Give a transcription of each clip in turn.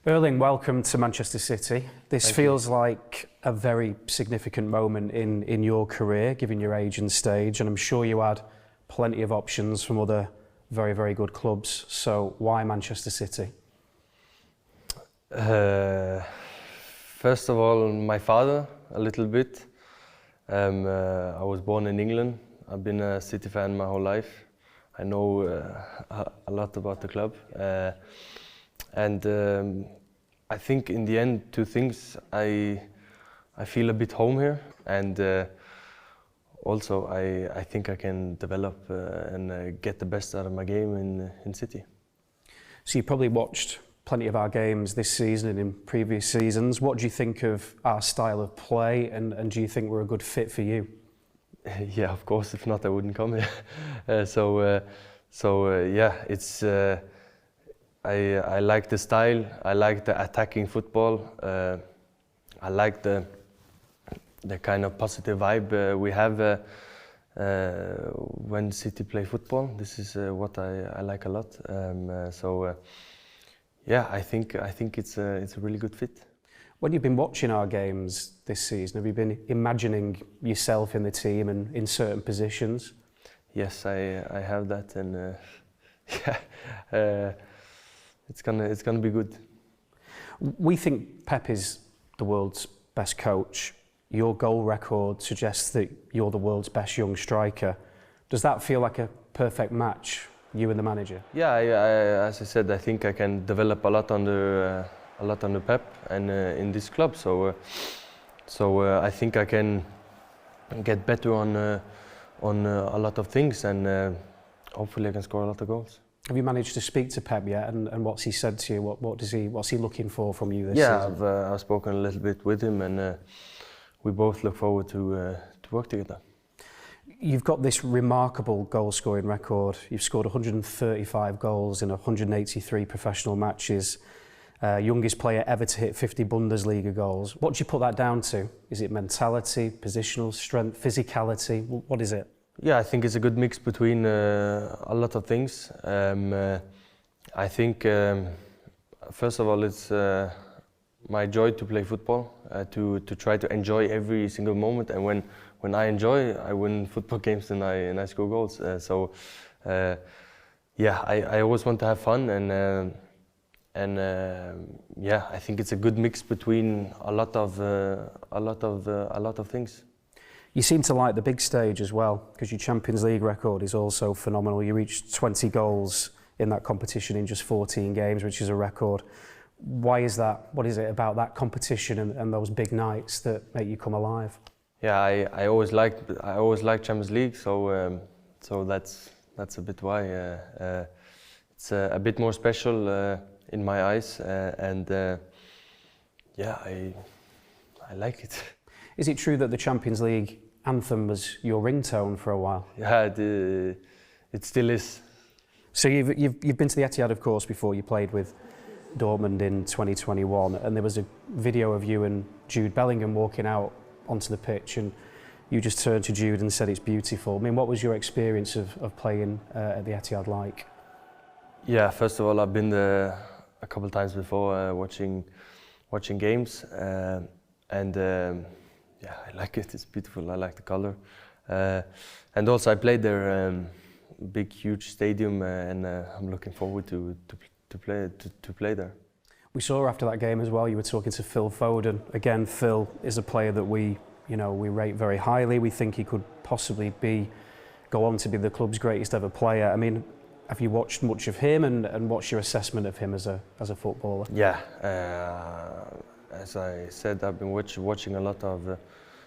Erling, welcome to Manchester City. This feels like a very significant moment in your career, given your age and stage, and I'm sure you had plenty of options from other very, very good clubs. So why Manchester City? First of all, my father, a little bit. I was born in England. I've been a City fan my whole life. I know a lot about the club. And I think in the end, two things. I feel a bit home here, and also I think I can develop and get the best out of my game in City. So you probably watched plenty of our games this season and in previous seasons. What do you think of our style of play, and do you think we're a good fit for you? Yeah, of course. If not, I wouldn't come here. Yeah, it's. I like the style. I like the attacking football. I like the kind of positive vibe we have when City play football. This is what I like a lot. Yeah, I think it's a really good fit. When you've been watching our games this season, have you been imagining yourself in the team and in certain positions? Yes, I have that, and yeah, it's gonna be good. We think Pep is the world's best coach. Your goal record suggests that you're the world's best young striker. Does that feel like a perfect match, you and the manager? Yeah, as I said, I think I can develop a lot under Pep and in this club. So I think I can get better on a lot of things, and hopefully I can score a lot of goals. Have you managed to speak to Pep yet, and what's he said to you? What's he looking for from you this season? Yeah, I've spoken a little bit with him, and we both look forward to work together. You've got this remarkable goal-scoring record. You've scored 135 goals in 183 professional matches. Youngest player ever to hit 50 Bundesliga goals. What do you put that down to? Is it mentality, positional strength, physicality? What is it? Yeah, I think it's a good mix between a lot of things. I think, first of all, it's my joy to play football, to try to enjoy every single moment. And when I enjoy, I win football games and I score goals. Yeah, I always want to have fun, and yeah, I think it's a good mix between a lot of things. You seem to like the big stage as well, because your Champions League record is also phenomenal. You reached 20 goals in that competition in just 14 games, which is a record. Why is that? What is it about that competition and those big nights that make you come alive? Yeah, I always liked Champions League, so that's a bit why. It's a bit more special in my eyes, and yeah, I like it. Is it true that the Champions League anthem was your ringtone for a while? Yeah, it still is. So you've been to the Etihad, of course, before. You played with Dortmund in 2021, and there was a video of you and Jude Bellingham walking out onto the pitch, and you just turned to Jude and said it's beautiful. I mean, what was your experience of playing at the Etihad like? Yeah, first of all, I've been there a couple of times before watching games, and yeah, I like it. It's beautiful. I like the color, and also I played there, big, huge stadium, and I'm looking forward to play there. We saw after that game as well. You were talking to Phil Foden. Again, Phil is a player that we rate very highly. We think he could possibly go on to be the club's greatest ever player. I mean, have you watched much of him, and what's your assessment of him as a footballer? Yeah. As I said, I've been watching a lot of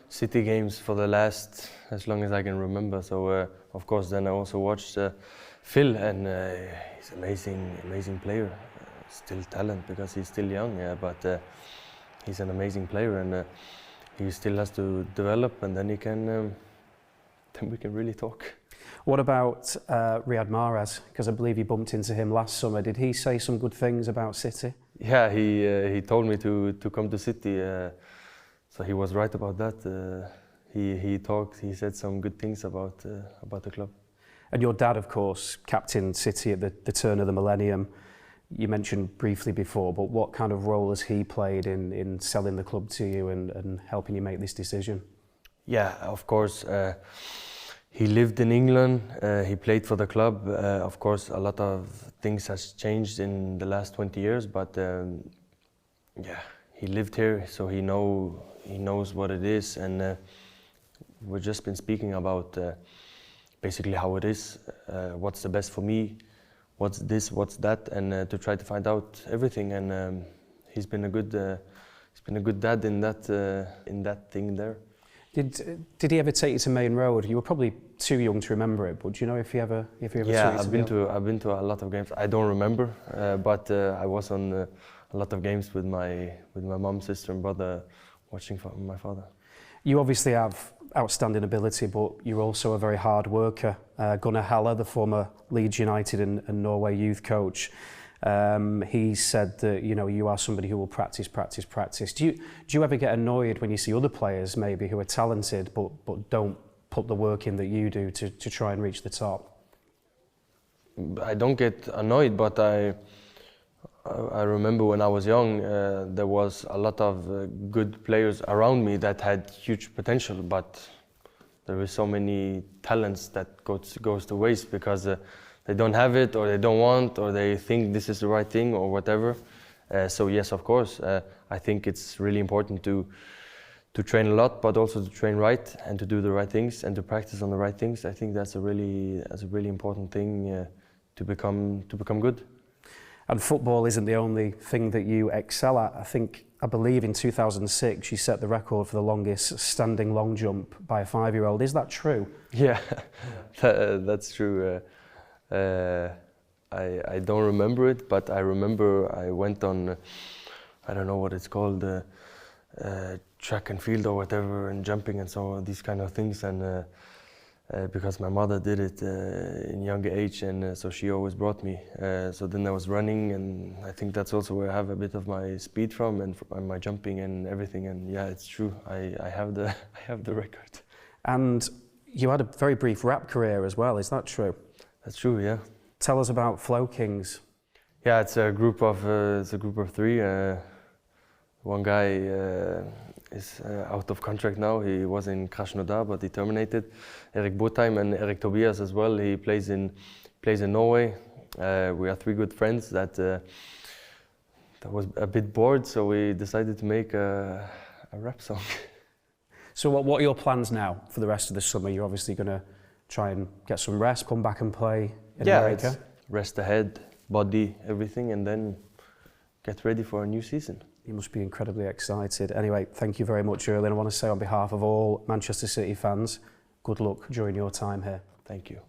City games for the last, as long as I can remember. So of course, then I also watched Phil, and he's an amazing player. Still talent because he's still young, yeah, but he's an amazing player, and he still has to develop, and then we can really talk. What about Riyad Mahrez? Because I believe you bumped into him last summer. Did he say some good things about City? Yeah, he told me to come to City, so he was right about that. He said some good things about the club. And your dad, of course, captained City at the turn of the millennium. you mentioned briefly before, but what kind of role has he played in selling the club to you and helping you make this decision? Yeah, of course. He lived in England, he played for the club. Of course, a lot of things has changed in the last 20 years, but yeah, he lived here, so he knows what it is, and we've just been speaking about basically how it is, what's the best for me, what's this, what's that, and to try to find out everything. And he's been a good dad in that thing there. Did he ever take you to Main Road? You were probably too young to remember it, but do you know if he ever Yeah, took you to I've been to a lot of games. I don't remember, but I was on a lot of games with my mom, sister, and brother, watching my father. You obviously have outstanding ability, but you're also a very hard worker. Gunnar Halle, the former Leeds United and Norway youth coach, he said that you are somebody who will practice. Do you ever get annoyed when you see other players maybe who are talented but don't put the work in that you do to try and reach the top? I don't get annoyed, but I remember when I was young, there was a lot of good players around me that had huge potential, but there were so many talents that goes to waste because they don't have it, or they don't want, or they think this is the right thing, or whatever. So yes, of course, I think it's really important to train a lot, but also to train right and to do the right things and to practice on the right things. I think that's a really important thing to become good. And football isn't the only thing that you excel at. I believe in 2006 you set the record for the longest standing long jump by a 5-year-old. Is that true? Yeah, that's true. I don't remember it, but I remember I went on, I don't know what it's called, track and field or whatever, and jumping and so on, these kind of things, and because my mother did it in younger age, and so she always brought me. So then I was running, and I think that's also where I have a bit of my speed from, and my jumping and everything. And yeah, it's true. I have the record. And you had a very brief rap career as well. Is that true? That's true. Yeah. Tell us about Flow Kings. Yeah, it's a group of 3. One guy is out of contract now. He was in Krasnodar, but he terminated. Erik Botheim and Erik Tobias as well. He plays in Norway. We are 3 good friends that was a bit bored, so we decided to make a rap song. So what are your plans now for the rest of the summer? You're obviously going to try and get some rest, come back and play in America? Yeah, rest the head, body, everything, and then get ready for a new season. You must be incredibly excited. Anyway, thank you very much, Erling. I want to say on behalf of all Manchester City fans, good luck during your time here. Thank you.